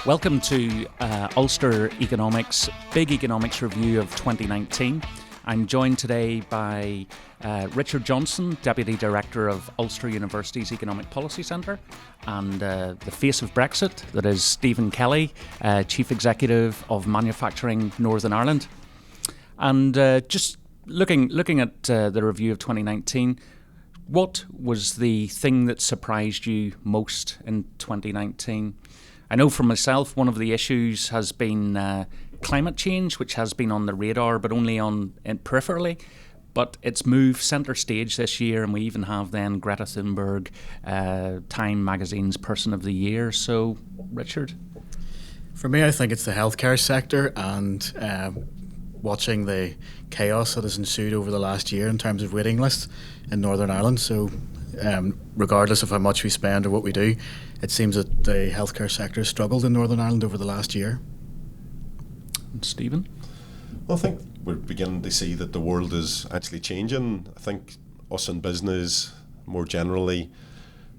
Welcome to Ulster Economics, Big Economics Review of 2019. I'm joined today by Richard Johnston, Deputy Director of Ulster University's Economic Policy Centre, and the face of Brexit, that is Stephen Kelly, Chief Executive of Manufacturing Northern Ireland. And just looking at the review of 2019, what was the thing that surprised you most in 2019? I know for myself, one of the issues has been climate change, which has been on the radar, but only peripherally. But it's moved centre stage this year, and we even have then Greta Thunberg, Time Magazine's Person of the Year. So, Richard? For me, I think it's the healthcare sector and watching the chaos that has ensued over the last year in terms of waiting lists in Northern Ireland. So, regardless of how much we spend or what we do, it seems that the healthcare sector has struggled in Northern Ireland over the last year. And Stephen? Well, I think we're beginning to see that the world is actually changing. I think us in business, more generally,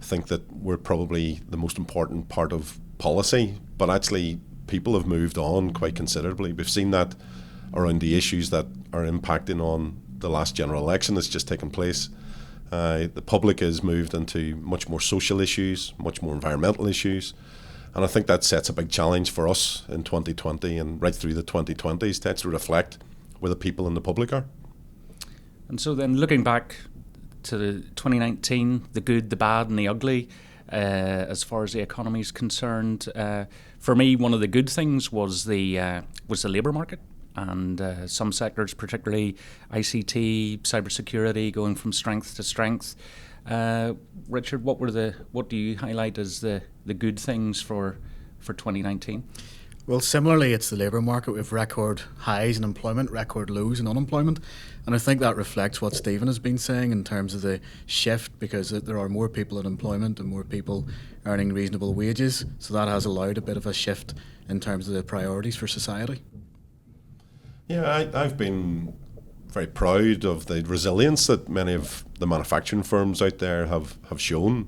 think that we're probably the most important part of policy, but actually people have moved on quite considerably. We've seen that around the issues that are impacting on the last general election that's just taken place. The public has moved into much more social issues, much more environmental issues, and I think that sets a big challenge for us in 2020 and right through the 2020s to actually reflect where the people and the public are. And so then looking back to the 2019, the good, the bad and the ugly, as far as the economy is concerned, for me one of the good things was the labour market. And some sectors, particularly ICT, cybersecurity, going from strength to strength. Richard, what do you highlight as the good things for 2019? Well, similarly, it's the labour market. We have record highs in employment, record lows in unemployment. And I think that reflects what Stephen has been saying in terms of the shift, because there are more people in employment and more people earning reasonable wages. So that has allowed a bit of a shift in terms of the priorities for society. Yeah, I've been very proud of the resilience that many of the manufacturing firms out there have shown.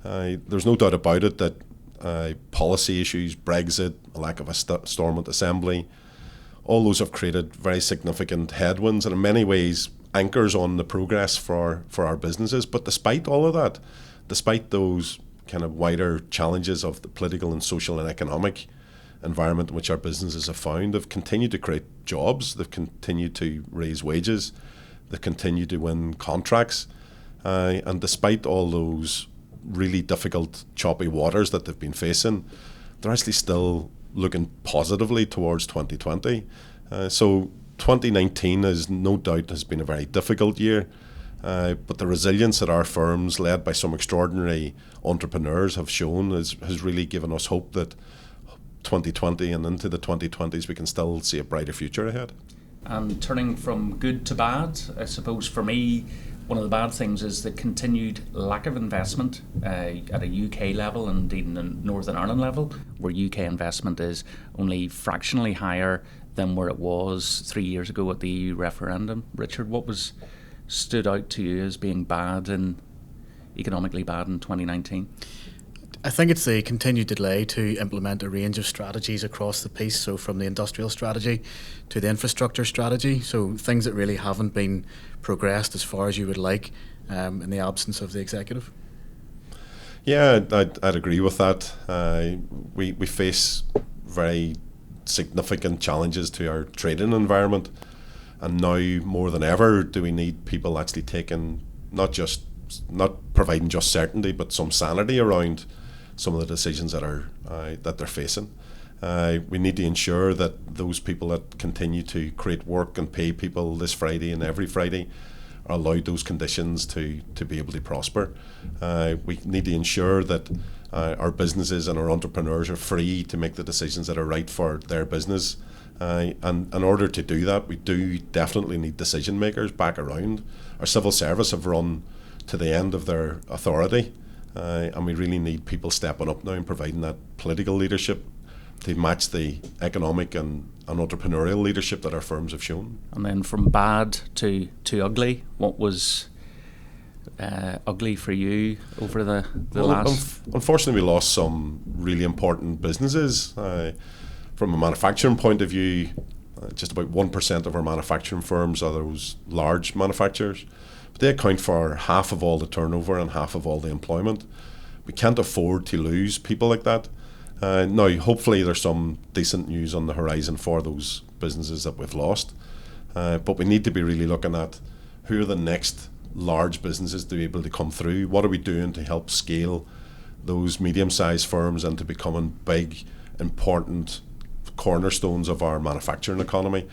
There's no doubt about it that policy issues, Brexit, a lack of a Stormont assembly, all those have created very significant headwinds and in many ways anchors on the progress for our businesses. But despite all of that, despite those kind of wider challenges of the political and social and economic environment in which our businesses have found, they've continued to create jobs, they've continued to raise wages, they've continued to win contracts, and despite all those really difficult, choppy waters that they've been facing, they're actually still looking positively towards 2020. So 2019 is no doubt has been a very difficult year, but the resilience that our firms, led by some extraordinary entrepreneurs, have shown has really given us hope that 2020 and into the 2020s we can still see a brighter future ahead. And turning from good to bad, I suppose for me one of the bad things is the continued lack of investment at a UK level and indeed in Northern Ireland level, where UK investment is only fractionally higher than where it was 3 years ago at the EU referendum. Richard, what stood out to you as being bad and economically bad in 2019? I think it's the continued delay to implement a range of strategies across the piece, so from the industrial strategy to the infrastructure strategy, so things that really haven't been progressed as far as you would like in the absence of the executive. Yeah, I'd agree with that. We face very significant challenges to our trading environment, and now more than ever do we need people actually taking not providing just certainty but some sanity around some of the decisions that they're facing. We need to ensure that those people that continue to create work and pay people this Friday and every Friday are allowed those conditions to be able to prosper. We need to ensure that our businesses and our entrepreneurs are free to make the decisions that are right for their business. And in order to do that, we do definitely need decision makers back around. Our civil service have run to the end of their authority. And we really need people stepping up now and providing that political leadership to match the economic and entrepreneurial leadership that our firms have shown. And then from bad to ugly, what was ugly for you over the Well, last? unfortunately, we lost some really important businesses. From a manufacturing point of view, just about 1% of our manufacturing firms are those large manufacturers. But they account for half of all the turnover and half of all the employment. We can't afford to lose people like that. Now, hopefully, there's some decent news on the horizon for those businesses that we've lost. But we need to be really looking at who are the next large businesses to be able to come through. What are we doing to help scale those medium-sized firms into becoming big, important cornerstones of our manufacturing economy?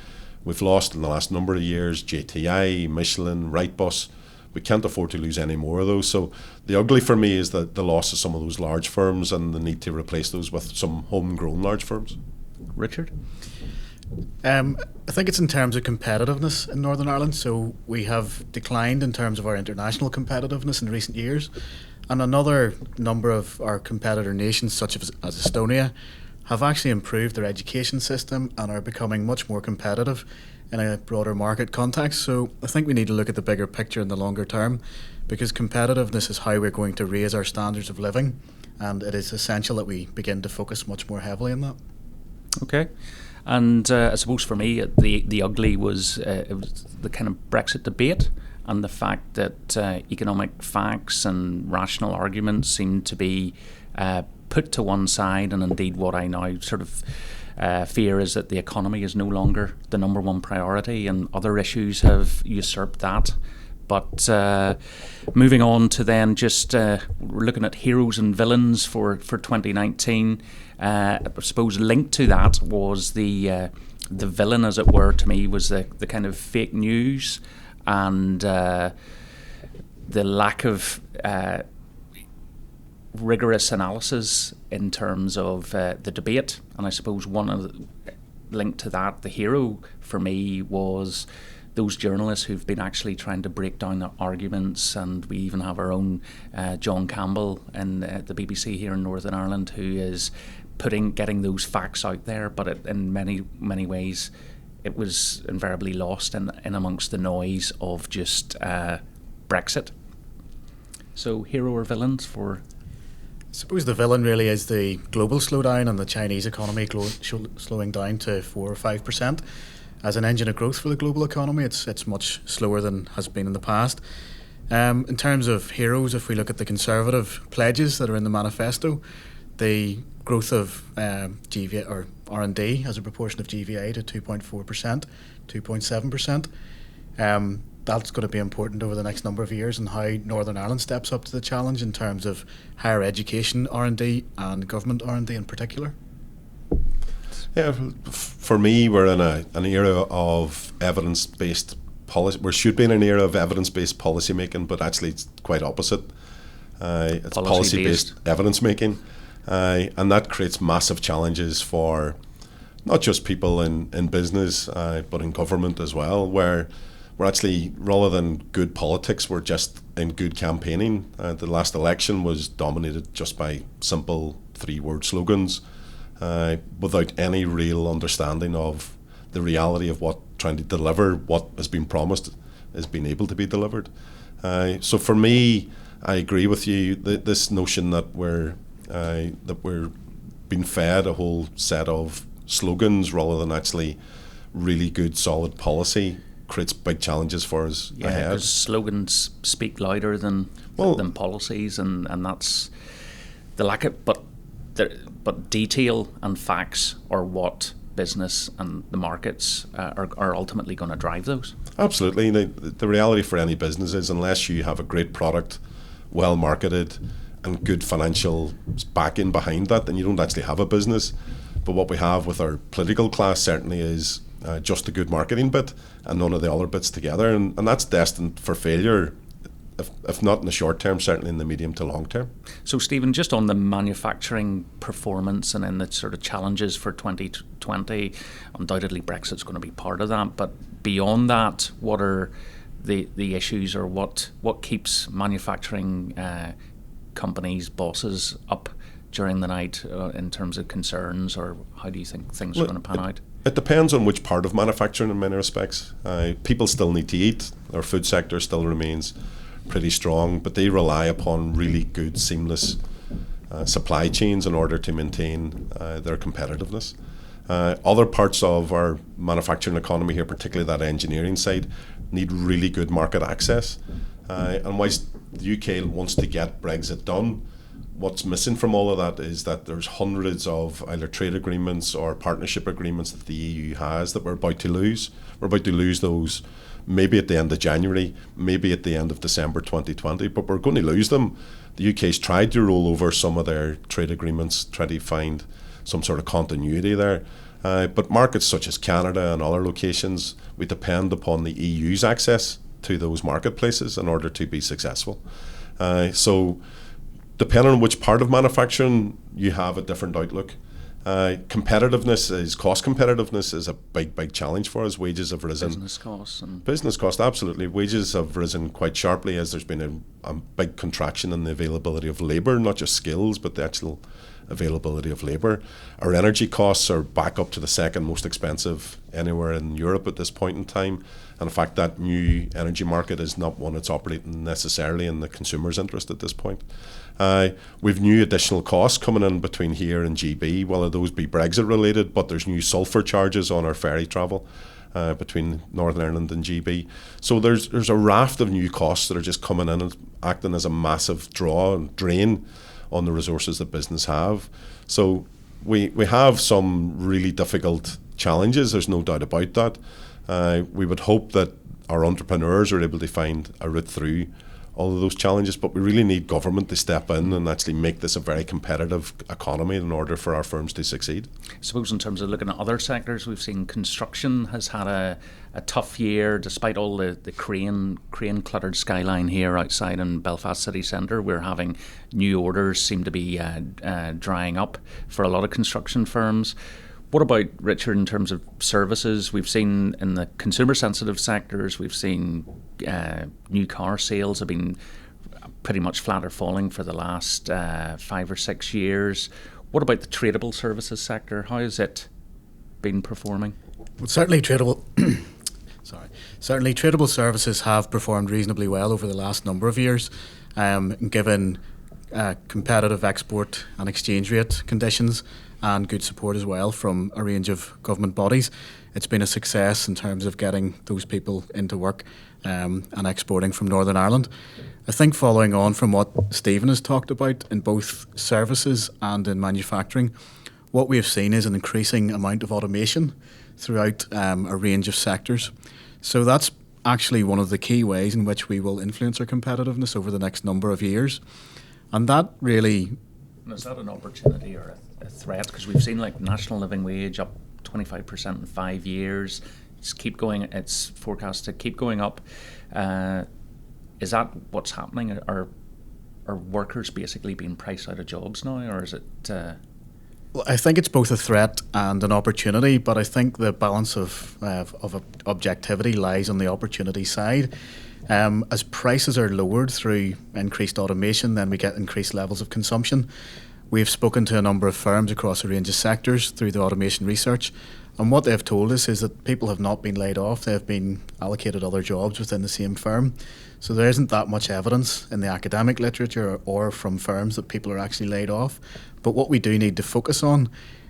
We've lost in the last number of years JTI, Michelin, Wrightbus. We can't afford to lose any more of those. So the ugly for me is the loss of some of those large firms and the need to replace those with some homegrown large firms. Richard? I think it's in terms of competitiveness in Northern Ireland. So we have declined in terms of our international competitiveness in recent years. And another number of our competitor nations, such as Estonia, have actually improved their education system and are becoming much more competitive in a broader market context. So I think we need to look at the bigger picture in the longer term, because competitiveness is how we're going to raise our standards of living, and it is essential that we begin to focus much more heavily on that. Okay. And I suppose for me, the ugly was, it was the kind of Brexit debate and the fact that economic facts and rational arguments seem to be put to one side, and indeed what I now sort of fear is that the economy is no longer the number one priority and other issues have usurped that. But moving on to then just we're looking at heroes and villains for 2019. I suppose linked to that was the villain, as it were, to me, was the kind of fake news and the lack of rigorous analysis in terms of the debate. And I suppose one of the, linked to that, the hero for me was those journalists who've been actually trying to break down the arguments, and we even have our own John Campbell in the BBC here in Northern Ireland, who is getting those facts out there, but in many ways it was invariably lost in amongst the noise of just Brexit. So hero or villains for... I suppose the villain really is the global slowdown and the Chinese economy slowing down to 4 or 5%. As an engine of growth for the global economy, it's much slower than has been in the past. In terms of heroes, if we look at the Conservative pledges that are in the manifesto, the growth of GVA or R&D as a proportion of GVA to 2.4%, 2.7%. That's going to be important over the next number of years, and how Northern Ireland steps up to the challenge in terms of higher education R&D and government R&D in particular. Yeah, for me, we're in an era of evidence-based policy. We should be in an era of evidence-based policy making, but actually it's quite opposite. It's policy-based evidence making, and that creates massive challenges for not just people in business, but in government as well, where we're actually, rather than good politics, we're just in good campaigning. The last election was dominated just by simple 3-word slogans, without any real understanding of the reality of what trying to deliver what has been promised is being able to be delivered. So for me, I agree with you. This notion that we're being fed a whole set of slogans rather than actually really good, solid policy creates big challenges for us ahead. Yeah, because slogans speak louder than policies, and that's the lack of. But detail and facts are what business and the markets are ultimately going to drive those. Absolutely. The reality for any business is, unless you have a great product, well marketed, and good financial backing behind that, then you don't actually have a business. But what we have with our political class certainly is just a good marketing bit and none of the other bits together. And that's destined for failure, if not in the short term, certainly in the medium to long term. So, Stephen, just on the manufacturing performance and in the sort of challenges for 2020, undoubtedly Brexit's going to be part of that. But beyond that, what are the issues, or what keeps manufacturing companies, bosses up during the night in terms of concerns, or how do you think things are going to pan out? It depends on which part of manufacturing in many respects. People still need to eat. Our food sector still remains pretty strong, but they rely upon really good, seamless supply chains in order to maintain their competitiveness. Other parts of our manufacturing economy here, particularly that engineering side, need really good market access. And whilst the UK wants to get Brexit done, what's missing from all of that is that there's hundreds of either trade agreements or partnership agreements that the EU has that we're about to lose. We're about to lose those maybe at the end of January, maybe at the end of December 2020, but we're going to lose them. The UK's tried to roll over some of their trade agreements, try to find some sort of continuity there. But markets such as Canada and other locations, we depend upon the EU's access to those marketplaces in order to be successful. So depending on which part of manufacturing, you have a different outlook. Cost competitiveness is a big challenge for us. Wages have risen. Business costs, absolutely. Wages have risen quite sharply as there's been a big contraction in the availability of labour, not just skills, but the actual availability of labour. Our energy costs are back up to the second most expensive anywhere in Europe at this point in time. And in fact, that new energy market is not one that's operating necessarily in the consumer's interest at this point. We've new additional costs coming in between here and GB, whether those be Brexit related, but there's new sulphur charges on our ferry travel between Northern Ireland and GB. So there's a raft of new costs that are just coming in and acting as a massive draw and drain on the resources that business have. So we have some really difficult challenges, there's no doubt about that. We would hope that our entrepreneurs are able to find a route through all of those challenges, but we really need government to step in and actually make this a very competitive economy in order for our firms to succeed. I suppose in terms of looking at other sectors, we've seen construction has had a tough year despite all the crane cluttered skyline here outside in Belfast city centre. We're having new orders seem to be drying up for a lot of construction firms. What about, Richard, in terms of services? We've seen in the consumer-sensitive sectors, we've seen new car sales have been pretty much flat or falling for the last 5 or 6 years. What about the tradable services sector? How has it been performing? Well, certainly tradable services have performed reasonably well over the last number of years, given competitive export and exchange rate conditions and good support as well from a range of government bodies. It's been a success in terms of getting those people into work and exporting from Northern Ireland. I think following on from what Stephen has talked about in both services and in manufacturing, what we have seen is an increasing amount of automation throughout a range of sectors. So that's actually one of the key ways in which we will influence our competitiveness over the next number of years. And that really... Is that an opportunity or a threat? Because we've seen like national living wage up 25% in 5 years. It's forecast to keep going up. Is that what's happening? Are workers basically being priced out of jobs now, or is it... Well, I think it's both a threat and an opportunity, but I think the balance of objectivity lies on the opportunity side. As prices are lowered through increased automation, then we get increased levels of consumption. We've spoken to a number of firms across a range of sectors through the automation research, and what they've told us is that people have not been laid off, they've been allocated other jobs within the same firm. So there isn't that much evidence in the academic literature or from firms that people are actually laid off. But what we do need to focus on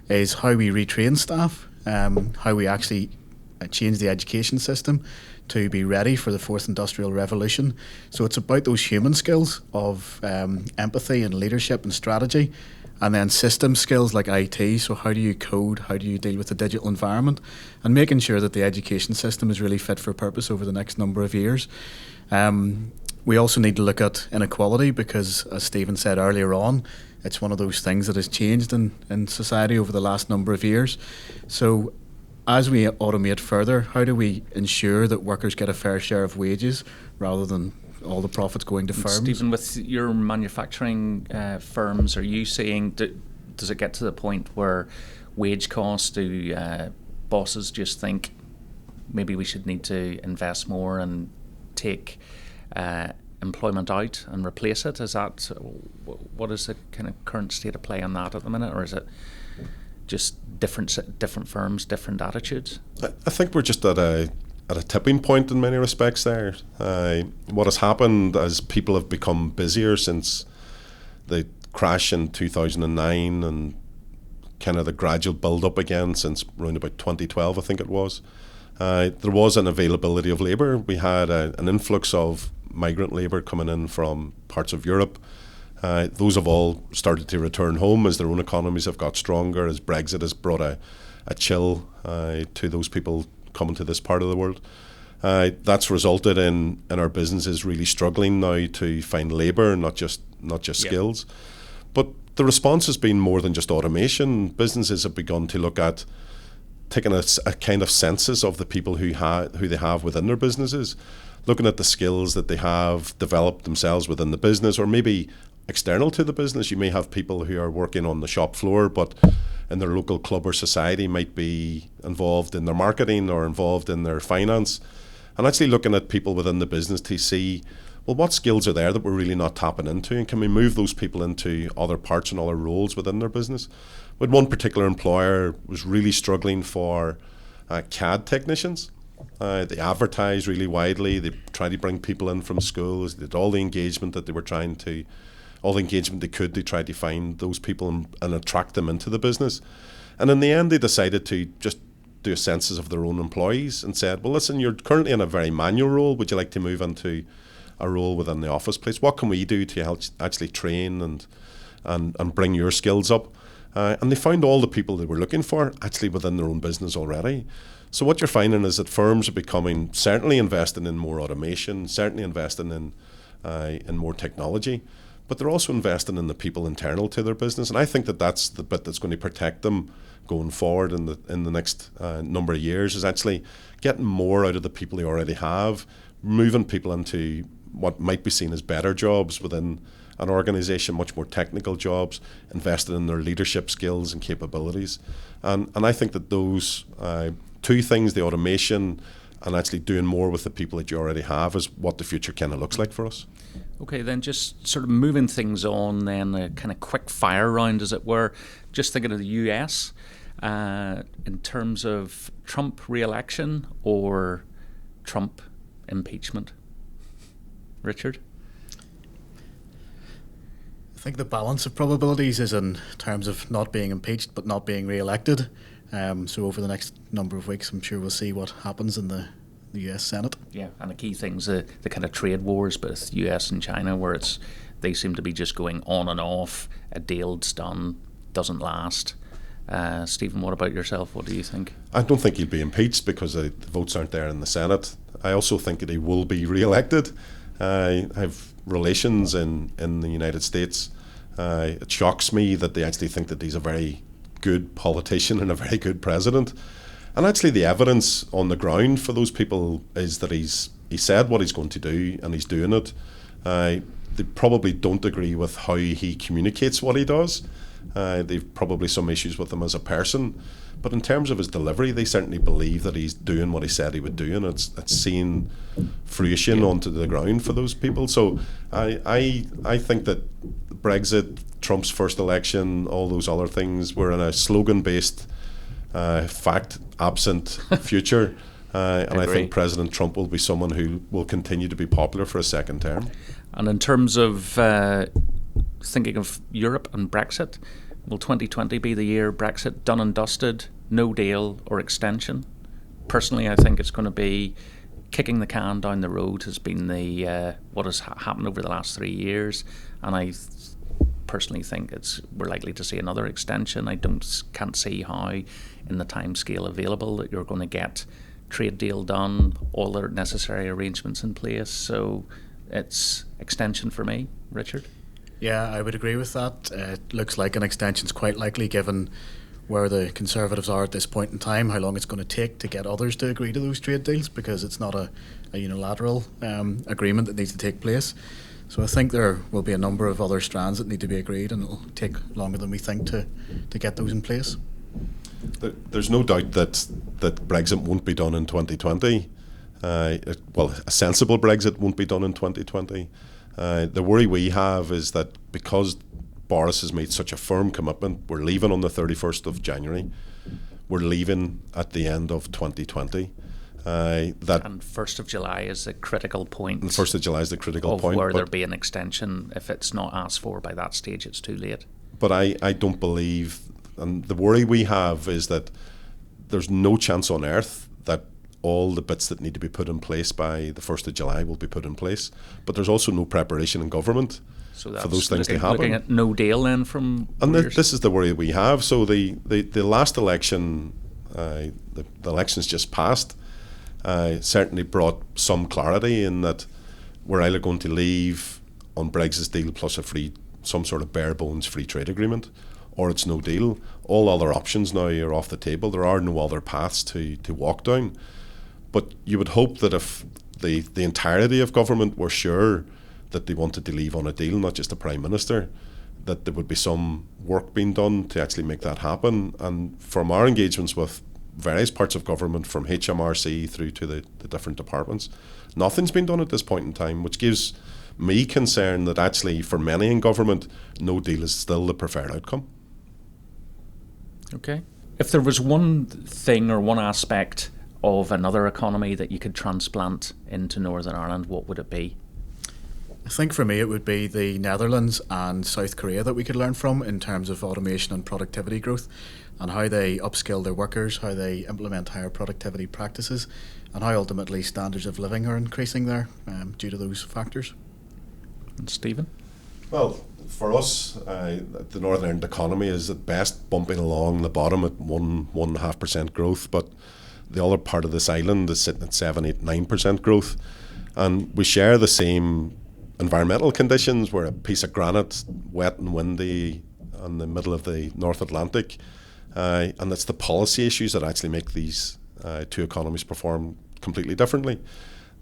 is how we retrain staff, how we actually change the education system to be ready for the fourth industrial revolution. So it's about those human skills of empathy and leadership and strategy, and then system skills like IT. So how do you code, how do you deal with the digital environment, and making sure that the education system is really fit for purpose over the next number of years. We also need to look at inequality because, as Stephen said earlier on, it's one of those things that has changed in society over the last number of years. So as we automate further, how do we ensure that workers get a fair share of wages rather than all the profits going to firms? Stephen, with your manufacturing firms, are you seeing, does it get to the point where wage costs, do bosses just think maybe we should need to invest more and take employment out and replace it? Is that, what is the kind of current state of play on that at the minute, or is it just different firms, different attitudes? I think we're just at a at a tipping point in many respects there. What has happened as people have become busier since the crash in 2009 and kind of the gradual build up again since around about 2012, I think it was. There was an availability of labour. We had an influx of migrant labour coming in from parts of Europe. Those have all started to return home as their own economies have got stronger, as Brexit has brought a chill to those people coming to this part of the world. That's resulted in our businesses really struggling now to find labour, not just skills. But the response has been more than just automation. Businesses have begun to look at taking a kind of census of the people who they have within their businesses, looking at the skills that they have developed themselves within the business, or maybe external to the business. You may have people who are working on the shop floor, but in their local club or society might be involved in their marketing or involved in their finance, and actually looking at people within the business to see, well, what skills are there that we're really not tapping into, and can we move those people into other parts and other roles within their business? But one particular employer was really struggling for CAD technicians. They advertised really widely. They tried to bring people in from schools. They did all the engagement that they were all the engagement they could to try to find those people and attract them into the business. And in the end, they decided to just do a census of their own employees and said, well, listen, you're currently in a very manual role. Would you like to move into a role within the office place? What can we do to help actually train and bring your skills up? And they found all the people they were looking for actually within their own business already. So what you're finding is that firms are becoming, certainly investing in more automation, certainly investing in more technology, but they're also investing in the people internal to their business. And I think that that's the bit that's going to protect them going forward in the next number of years, is actually getting more out of the people they already have, moving people into what might be seen as better jobs within an organisation, much more technical jobs, invested in their leadership skills and capabilities. And I think that those two things, the automation and actually doing more with the people that you already have, is what the future kind of looks like for us. Okay, then just sort of moving things on then, a kind of quick fire round, as it were. Just thinking of the US, in terms of Trump re-election or Trump impeachment. Richard? I think the balance of probabilities is in terms of not being impeached but not being re-elected. So over the next number of weeks, I'm sure we'll see what happens in the US Senate. Yeah, and the key things, the kind of trade wars with US and China, where they seem to be just going on and off. A deal's done, doesn't last. Stephen, what about yourself? What do you think? I don't think he'll be impeached because the votes aren't there in the Senate. I also think that he will be re-elected. I have relations in the United States. It shocks me that they actually think that he's a very good politician and a very good president. And actually the evidence on the ground for those people is that he said what he's going to do and he's doing it. They probably don't agree with how he communicates what he does. They've probably some issues with him as a person. But in terms of his delivery, they certainly believe that he's doing what he said he would do, and it's seen fruition onto the ground for those people. So I think that Brexit, Trump's first election, all those other things, we're in a slogan-based, fact-absent future. And I think President Trump will be someone who will continue to be popular for a second term. And in terms of thinking of Europe and Brexit, will 2020 be the year Brexit done and dusted, no deal or extension? Personally, I think it's going to be kicking the can down the road has been the what has happened over the last 3 years, and I personally think we're likely to see another extension. I can't see how, in the time scale available, that you're going to get trade deal done, all the necessary arrangements in place. So it's extension for me. Richard? Yeah, I would agree with that. It looks like an extension's quite likely, given where the Conservatives are at this point in time, how long it's going to take to get others to agree to those trade deals, because it's not a unilateral agreement that needs to take place. So I think there will be a number of other strands that need to be agreed, and it'll take longer than we think to get those in place. There's no doubt that Brexit won't be done in 2020. A sensible Brexit won't be done in 2020. The worry we have is that because Boris has made such a firm commitment, we're leaving on the 31st of January. We're leaving at the end of 2020. That And 1st of July is a critical point. the 1st of July is the critical of point. where but- there be an extension. If it's not asked for by that stage, it's too late. But I don't believe, and the worry we have is that there's no chance on earth that all the bits that need to be put in place by the 1st of July will be put in place. But there's also no preparation in government So that's for those things looking, to happen. looking at no deal then from And years. this is the worry we have. So the last election, the elections just passed, certainly brought some clarity in that we're either going to leave on Brexit deal plus some sort of bare bones free trade agreement, or it's no deal. All other options now are off the table. There are no other paths to walk down. But you would hope that if the entirety of government were sure that they wanted to leave on a deal, not just the Prime Minister, that there would be some work being done to actually make that happen. And from our engagements with various parts of government, from HMRC through to the different departments, nothing's been done at this point in time, which gives me concern that actually for many in government, no deal is still the preferred outcome. Okay. If there was one thing or one aspect of another economy that you could transplant into Northern Ireland, what would it be? I think for me it would be the Netherlands and South Korea that we could learn from in terms of automation and productivity growth, and how they upskill their workers, how they implement higher productivity practices, and how ultimately standards of living are increasing there due to those factors. And Stephen? Well, for us, the Northern Ireland economy is at best bumping along the bottom at 1.5% growth, but the other part of this island is sitting at 7, 8, 9% growth. And we share the same environmental conditions. We're a piece of granite, wet and windy, in the middle of the North Atlantic. And it's the policy issues that actually make these two economies perform completely differently.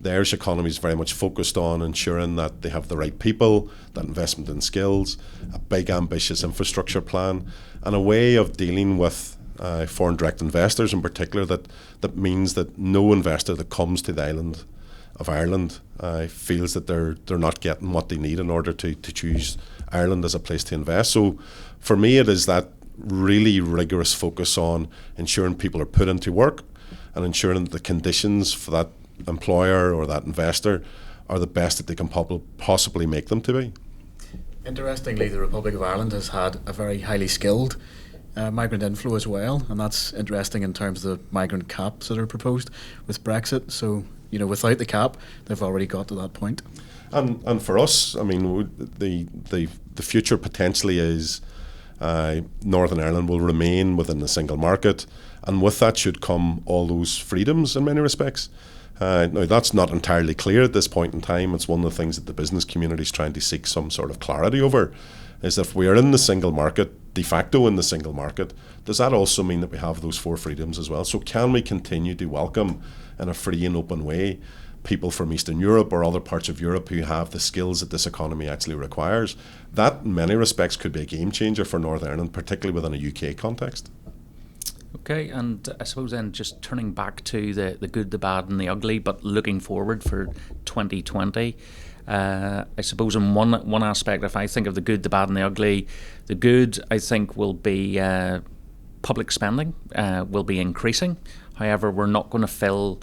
The Irish economy is very much focused on ensuring that they have the right people, that investment in skills, a big ambitious infrastructure plan, and a way of dealing with foreign direct investors in particular that means that no investor that comes to the island of Ireland feels that they're not getting what they need in order to choose Ireland as a place to invest. So for me it is that really rigorous focus on ensuring people are put into work and ensuring that the conditions for that employer or that investor are the best that they can possibly make them to be. Interestingly, the Republic of Ireland has had a very highly skilled migrant inflow as well, and that's interesting in terms of the migrant caps that are proposed with Brexit. So, without the cap, they've already got to that point. And for us, I mean, the future potentially is Northern Ireland will remain within the single market, and with that should come all those freedoms in many respects. Now, that's not entirely clear at this point in time. It's one of the things that the business community is trying to seek some sort of clarity over, is if we are in the single market, de facto in the single market, does that also mean that we have those 4 freedoms as well? So can we continue to welcome in a free and open way people from Eastern Europe or other parts of Europe who have the skills that this economy actually requires? That, in many respects, could be a game changer for Northern Ireland, particularly within a UK context. Okay, and I suppose then just turning back to the good, the bad and the ugly, but looking forward for 2020, I suppose in one aspect, if I think of the good, the bad and the ugly, the good I think will be public spending will be increasing. However, we're not going to fill,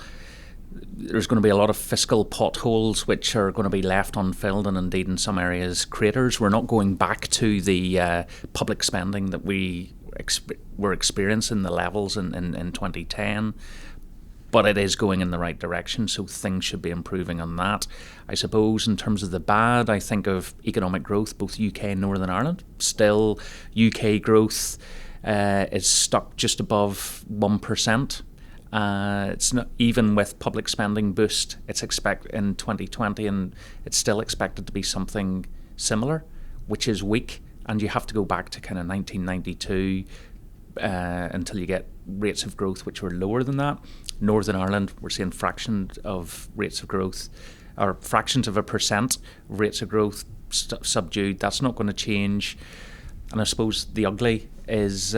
there's going to be a lot of fiscal potholes which are going to be left unfilled, and indeed in some areas craters. We're not going back to the public spending that we were experiencing the levels in 2010, but it is going in the right direction, so things should be improving on that. I suppose in terms of the bad, I think of economic growth, both UK and Northern Ireland. Still, UK growth is stuck just above 1%. It's not, even with public spending boost, it's expected in 2020, and it's still expected to be something similar, which is weak. And you have to go back to kind of 1992 until you get rates of growth which were lower than that. Northern Ireland, we're seeing fractions of rates of growth, or fractions of a percent rates of growth subdued. That's not going to change. And I suppose the ugly is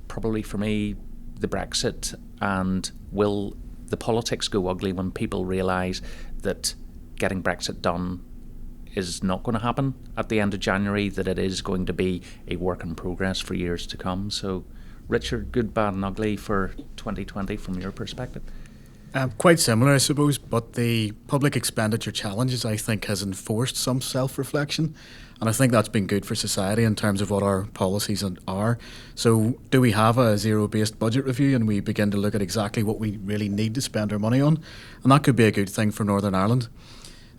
probably for me the Brexit, and will the politics go ugly when people realise that getting Brexit done is not going to happen at the end of January, that it is going to be a work in progress for years to come. So, Richard, good, bad and ugly for 2020 from your perspective? Quite similar, I suppose, but the public expenditure challenges, I think, has enforced some self-reflection, and I think that's been good for society in terms of what our policies are. So do we have a zero-based budget review and we begin to look at exactly what we really need to spend our money on? And that could be a good thing for Northern Ireland.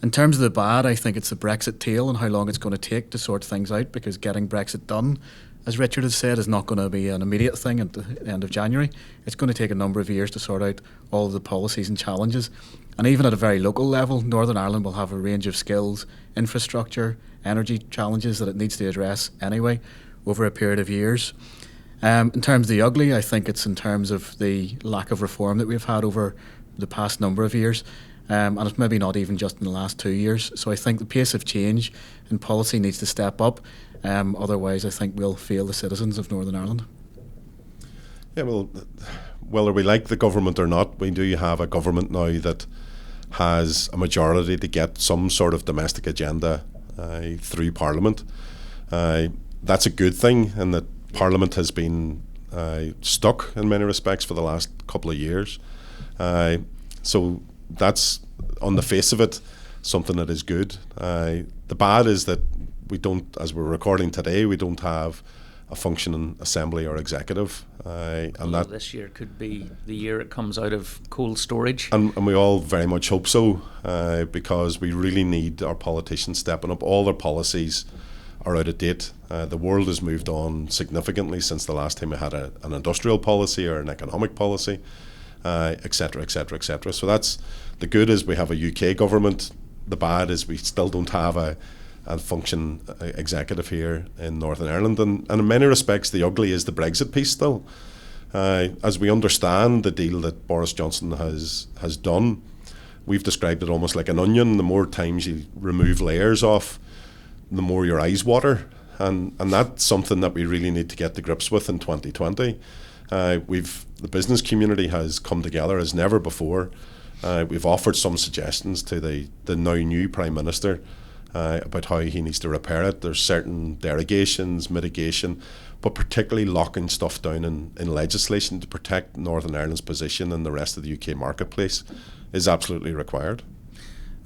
In terms of the bad, I think it's the Brexit tail and how long it's going to take to sort things out, because getting Brexit done, as Richard has said, is not going to be an immediate thing at the end of January. It's going to take a number of years to sort out all of the policies and challenges. And even at a very local level, Northern Ireland will have a range of skills, infrastructure, energy challenges that it needs to address anyway over a period of years. In terms of the ugly, I think it's in terms of the lack of reform that we've had over the past number of years. And it's maybe not even just in the last 2 years. So I think the pace of change in policy needs to step up. Otherwise, I think we'll fail the citizens of Northern Ireland. Yeah, well, whether we like the government or not, we do have a government now that has a majority to get some sort of domestic agenda through Parliament. That's a good thing, in that Parliament has been stuck in many respects for the last couple of years. So that's, on the face of it, something that is good. The bad is that we don't, as we're recording today, we don't have a functioning assembly or executive. And that this year could be the year it comes out of cold storage. And we all very much hope so, because we really need our politicians stepping up. All their policies are out of date. The world has moved on significantly since the last time we had an industrial policy or an economic policy, etc., etc., etc. So that's the good, is we have a UK government. The bad is we still don't have a function executive here in Northern Ireland, and in many respects the ugly is the Brexit piece still. As we understand the deal that Boris Johnson has done, we've described it almost like an onion. The more times you remove layers off, the more your eyes water, and that's something that we really need to get to grips with in 2020. The business community has come together as never before. We've offered some suggestions to the now new Prime Minister about how he needs to repair it. There's certain derogations, mitigation, but particularly locking stuff down in legislation to protect Northern Ireland's position in the rest of the UK marketplace is absolutely required.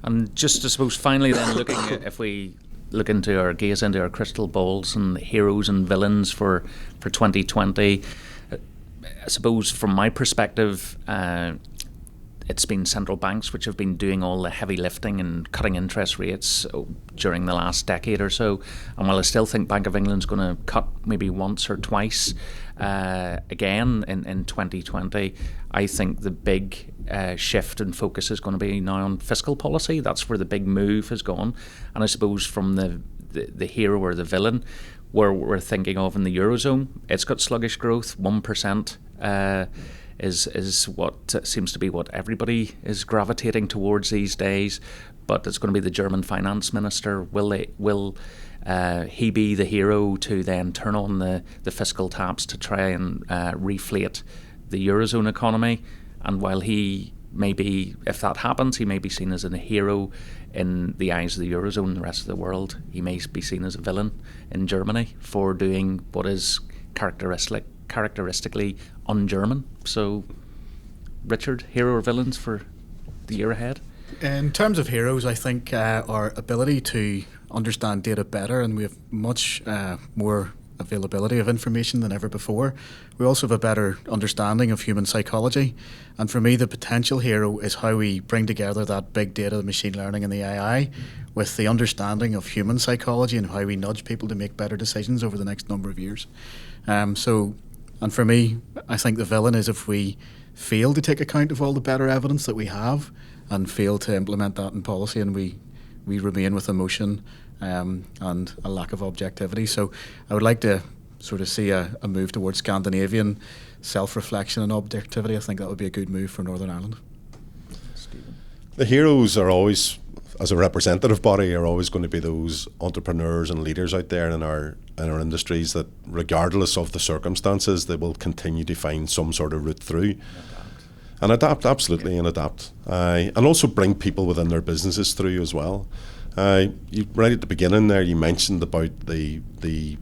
And just, I suppose, finally then, looking at, if we gaze into our crystal balls and heroes and villains for 2020, I suppose from my perspective, it's been central banks which have been doing all the heavy lifting and cutting interest rates during the last decade or so. And while I still think Bank of England's going to cut maybe once or twice again in 2020, I think the big shift in focus is going to be now on fiscal policy. That's where the big move has gone. And I suppose from the hero or the villain, where we're thinking of in the Eurozone, it's got sluggish growth, 1%. Is what seems to be what everybody is gravitating towards these days, but it's going to be the German finance minister. Will he be the hero to then turn on the fiscal taps to try and reflate the Eurozone economy? And while he may be, if that happens, he may be seen as a hero in the eyes of the Eurozone and the rest of the world, he may be seen as a villain in Germany for doing what is characteristically un-German. So, Richard, hero or villains for the year ahead? In terms of heroes, I think our ability to understand data better, and we have much more availability of information than ever before. We also have a better understanding of human psychology. And for me, the potential hero is how we bring together that big data, the machine learning and the AI, with the understanding of human psychology and how we nudge people to make better decisions over the next number of years. And for me, I think the villain is if we fail to take account of all the better evidence that we have and fail to implement that in policy, and we remain with emotion and a lack of objectivity. So I would like to sort of see a move towards Scandinavian self-reflection and objectivity. I think that would be a good move for Northern Ireland. Stephen? The heroes are always, as a representative body, are always going to be those entrepreneurs and leaders out there in our industries that, regardless of the circumstances, they will continue to find some sort of route through. And adapt, absolutely, and adapt. And also bring people within their businesses through as well. Right at the beginning there, you mentioned about the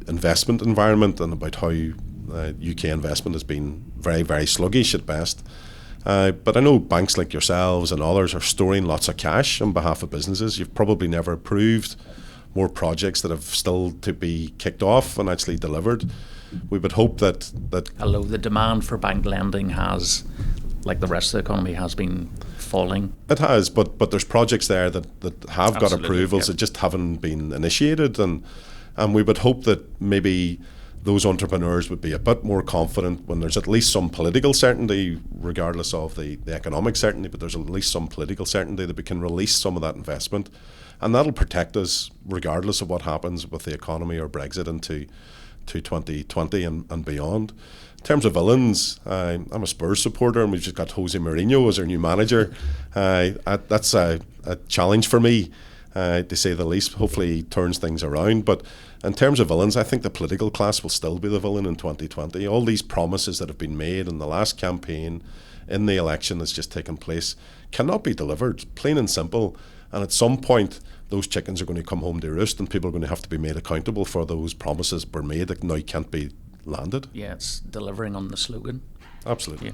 investment environment and about how UK investment has been very, very sluggish at best. But I know banks like yourselves and others are storing lots of cash on behalf of businesses. You've probably never approved more projects that have still to be kicked off and actually delivered. We would hope that Although the demand for bank lending has, like the rest of the economy, has been falling. It has, but there's projects there that have got Absolutely, approvals yep. that just haven't been initiated, and we would hope that maybe those entrepreneurs would be a bit more confident when there's at least some political certainty, regardless of the economic certainty, but there's at least some political certainty that we can release some of that investment, and that'll protect us regardless of what happens with the economy or Brexit into 2020 and beyond. In terms of villains, I'm a Spurs supporter, and we've just got Jose Mourinho as our new manager. That's a challenge for me, to say the least. Hopefully he turns things around. But in terms of villains, I think the political class will still be the villain in 2020. All these promises that have been made in the last campaign, in the election that's just taken place, cannot be delivered, plain and simple. And at some point, those chickens are going to come home to roost, and people are going to have to be made accountable for those promises were made that now can't be landed. Yeah, it's delivering on the slogan. Absolutely. Yeah.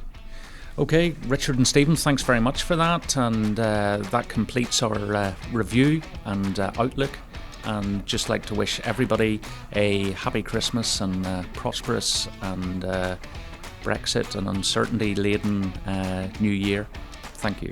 Okay, Richard and Stephen, thanks very much for that, and that completes our review and outlook. And just like to wish everybody a happy Christmas and prosperous and Brexit and uncertainty laden new year. Thank you.